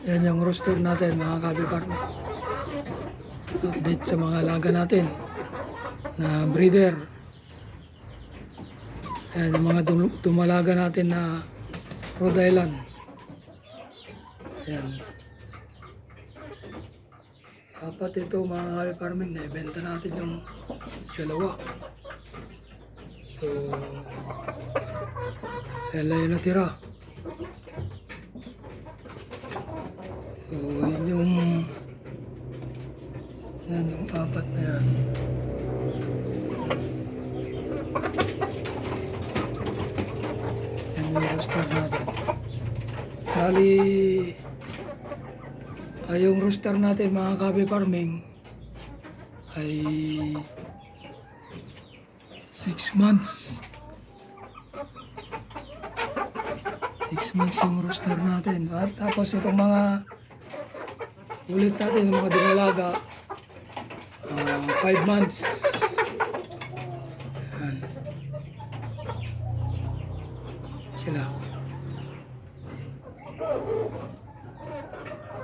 Yan yung roster natin mga kabiparme. Update sa mga alaga natin na breeder. Yan yung mga dumalaga natin na Rhode Island. Yan. Apat ito mga kabiparming, naibenta natin yung dalawa. So, yan lang yung natira. So, yun yung apat na yan. Yan yung roster natin. Bali, yung roster natin mga kabe farming ay 6 months. 6 months yung roster natin. At tapos itong mga ulit natin, yung mga dinalaga, 5 months. Ayan. Sila.